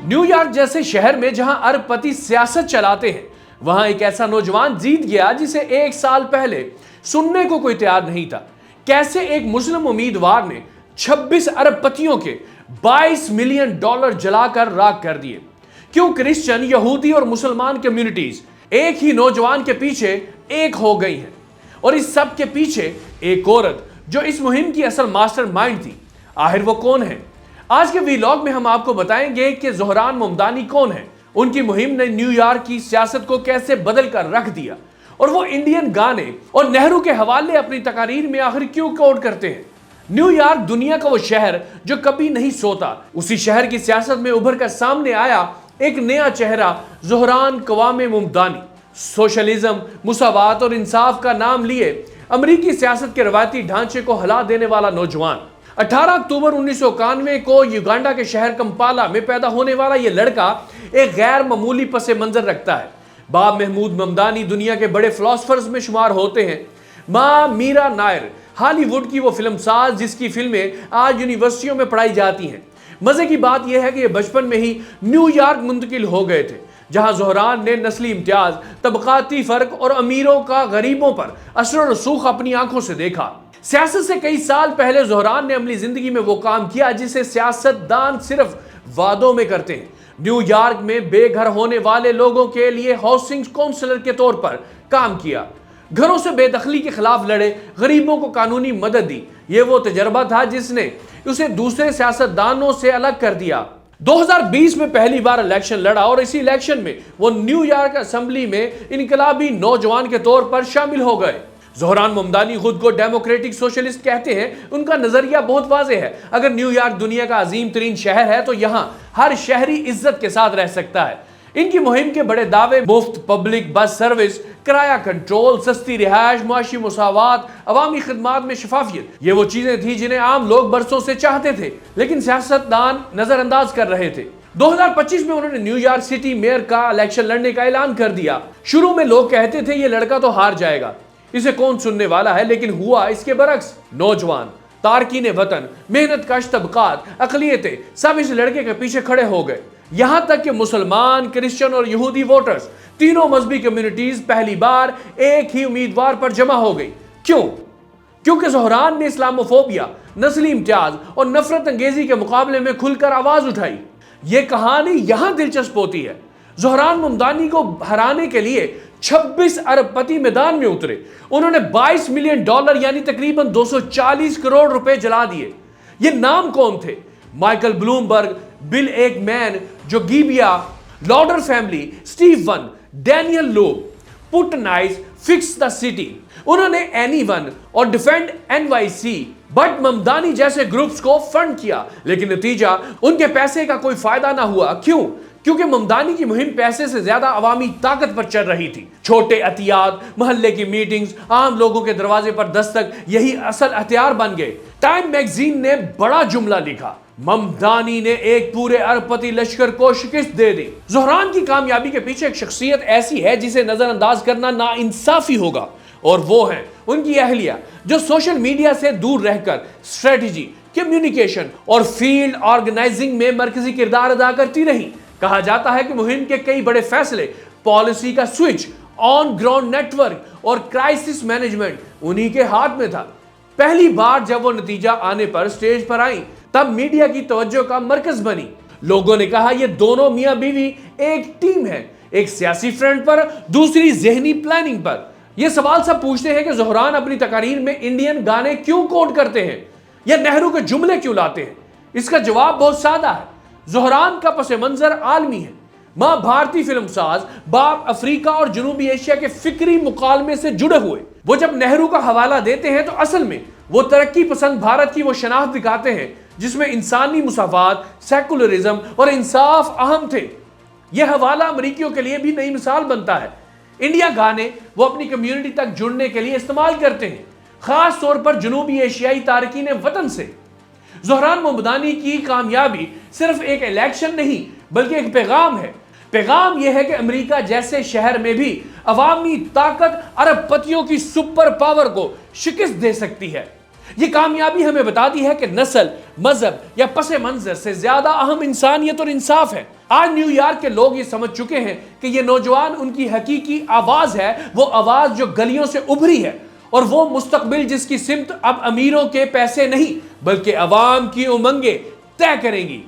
New York جیسے شہر میں جہاں ارب پتی سیاست چلاتے ہیں، وہاں ایک ایسا نوجوان جیت گیا جسے 1 سال پہلے سننے کو کوئی تیار نہیں تھا۔ کیسے ایک مسلم امیدوار نے 26 ارب پتیوں کے $22 ملین جلا کر راکھ کر دیے؟ کیوں کرسچن، یہودی اور مسلمان کمیونٹیز ایک ہی نوجوان کے پیچھے ایک ہو گئی ہیں؟ اور اس سب کے پیچھے ایک عورت جو اس مہم کی اصل ماسٹر مائنڈ تھی، آخر وہ کون ہے؟ آج کے ویلاگ میں ہم آپ کو بتائیں گے کہ زہران ممدانی کون ہے، ان کی مہم نے نیو یارک کی سیاست کو کیسے بدل کر رکھ دیا، اور وہ انڈین گانے اور نہرو کے حوالے اپنی تقاریر میں آخر کیوں کوٹ کرتے ہیں۔ نیو یارک دنیا کا وہ شہر جو کبھی نہیں سوتا، اسی شہر کی سیاست میں ابھر کر سامنے آیا ایک نیا چہرہ، زہران قوام ممدانی۔ سوشلزم، مساوات اور انصاف کا نام لیے امریکی سیاست کے روایتی ڈھانچے کو ہلا دینے والا نوجوان۔ 18 اکتوبر 1991 کو یوگانڈا کے شہر کمپالا میں پیدا ہونے والا یہ لڑکا ایک غیر معمولی پس منظر رکھتا ہے۔ باپ محمود ممدانی دنیا کے بڑے فلاسفرز میں شمار ہوتے ہیں۔ ماں میرا نائر ہالی ووڈ کی وہ فلم ساز جس کی فلمیں آج یونیورسٹیوں میں پڑھائی جاتی ہیں۔ مزے کی بات یہ ہے کہ یہ بچپن میں ہی نیو یارک منتقل ہو گئے تھے، جہاں زہران نے نسلی امتیاز، طبقاتی فرق اور امیروں کا غریبوں پر اثر و رسوخ اپنی آنکھوں سے دیکھا۔ سیاست سے کئی سال پہلے زہران نے عملی زندگی میں وہ کام کیا جسے سیاست دان صرف وعدوں میں کرتے ہیں۔ نیو یارک میں بے گھر ہونے والے لوگوں کے لیے ہاؤسنگ کونسلر کے طور پر کام کیا، گھروں سے بے دخلی کے خلاف لڑے، غریبوں کو قانونی مدد دی۔ یہ وہ تجربہ تھا جس نے اسے دوسرے سیاست دانوں سے الگ کر دیا۔ 2020 میں پہلی بار الیکشن لڑا اور اسی الیکشن میں وہ نیو یارک اسمبلی میں انقلابی نوجوان کے طور پر شامل ہو گئے۔ زہران ممدانی خود کو ڈیموکریٹک سوشلسٹ کہتے ہیں۔ ان کا نظریہ بہت واضح ہے، اگر نیو یارک دنیا کا عظیم ترین شہر ہے تو یہاں ہر شہری عزت کے ساتھ رہ سکتا ہے۔ ان کی مہم کے بڑے دعوے مفت پبلک بس سروس، کرایہ کنٹرول، سستی رہائش، معاشی مساوات، عوامی خدمات میں شفافیت، یہ وہ چیزیں تھیں جنہیں عام لوگ برسوں سے چاہتے تھے لیکن سیاست دان نظر انداز کر رہے تھے۔ 2025 میں انہوں نے نیو یارک سٹی میئر کا الیکشن لڑنے کا اعلان کر دیا۔ شروع میں لوگ کہتے تھے یہ لڑکا تو ہار جائے گا، اسے کون سننے والا ہے، لیکن ہوا اس کے برعکس۔ نوجوان، تارکین وطن، محنت کش طبقات، اقلیتیں سب اس لڑکے کے پیچھے کھڑے ہو گئے، یہاں تک کہ مسلمان، کرسچن اور یہودی ووٹرز، تینوں مذہبی کمیونٹیز پہلی بار ایک ہی امیدوار پر جمع ہو گئی۔ کیوں؟ کیونکہ زہران نے اسلاموفوبیا، نسلی امتیاز اور نفرت انگیزی کے مقابلے میں کھل کر آواز اٹھائی۔ یہ کہانی یہاں دلچسپ ہوتی ہے۔ زہران ممدانی کو ہرانے کے لیے 26 ارب پتی میدان میں اترے۔ انہوں نے $22 ملین یعنی تقریباً 240 کروڑ روپے جلا دیے۔ یہ نام کون تھے؟ مائیکل بلومبرگ، بل Ackman Joe Gebbia, Lauder family, Steve Wynn, Daniel Loeb, پوٹنائز، فکس دا سٹی۔ انہوں نے اینی ون اور ڈیفینڈ NYC بٹ ممدانی جیسے گروپس کو فنڈ کیا، لیکن نتیجہ ان کے پیسے کا کوئی فائدہ نہ ہوا۔ کیوں؟ کیونکہ ممدانی کی مہم پیسے سے زیادہ عوامی طاقت پر چل رہی تھی۔ چھوٹے عطیات، محلے کی میٹنگز، عام لوگوں کے دروازے پر دستک، یہی اصل ہتھیار بن گئے۔ ٹائم میگزین نے بڑا جملہ لکھا، ممدانی نے ایک پورے ارب پتی لشکر کو شکست دے دی۔ زہران کی کامیابی کے پیچھے ایک شخصیت ایسی ہے جسے نظر انداز کرنا ناانصافی ہوگا، اور وہ ہے ان کی اہلیہ، جو سوشل میڈیا سے دور رہ کر اسٹریٹجی، کمیونیکیشن اور فیلڈ آرگنائزنگ میں مرکزی کردار ادا کرتی رہی۔ کہا جاتا ہے کہ مہم کے کئی بڑے فیصلے، پالیسی کا switch, on ground network اور کرائسس مینجمنٹ انہی کے ہاتھ میں تھا۔ پہلی بار جب وہ نتیجہ آنے پر سٹیج پر آئیں تب میڈیا کی توجہ کا مرکز بنی۔ لوگوں نے کہا یہ دونوں میاں بیوی ایک ٹیم ہے، ایک سیاسی فرنٹ پر، دوسری ذہنی پلاننگ پر۔ یہ سوال سب پوچھتے ہیں کہ زہران اپنی تقاریر میں انڈین گانے کیوں کوٹ کرتے ہیں یا نہرو کے جملے کیوں لاتے ہیں؟ اس کا جواب بہت سادہ ہے۔ زہران کا پس منظر عالمی ہے۔ ماں بھارتی فلم ساز، باپ افریقہ اور جنوبی ایشیا کے فکری مکالمے سے جڑے ہوئے۔ وہ جب نہرو کا حوالہ دیتے ہیں تو اصل میں وہ ترقی پسند بھارت کی وہ شناخت دکھاتے ہیں جس میں انسانی مساوات، سیکولرزم اور انصاف اہم تھے۔ یہ حوالہ امریکیوں کے لیے بھی نئی مثال بنتا ہے۔ انڈیا گانے وہ اپنی کمیونٹی تک جڑنے کے لیے استعمال کرتے ہیں، خاص طور پر جنوبی ایشیائی تارکین وطن سے۔ زہران ممدانی کی کامیابی صرف ایک الیکشن نہیں بلکہ ایک پیغام ہے۔ پیغام یہ ہے کہ امریکہ جیسے شہر میں بھی عوامی طاقت ارب پتیوں کی سپر پاور کو شکست دے سکتی ہے۔ یہ کامیابی ہمیں بتاتی ہے کہ نسل، مذہب یا پس منظر سے زیادہ اہم انسانیت اور انصاف ہے۔ آج نیو یارک کے لوگ یہ سمجھ چکے ہیں کہ یہ نوجوان ان کی حقیقی آواز ہے، وہ آواز جو گلیوں سے ابھری ہے، اور وہ مستقبل جس کی سمت اب امیروں کے پیسے نہیں بلکہ عوام کی امنگیں طے کریں گی۔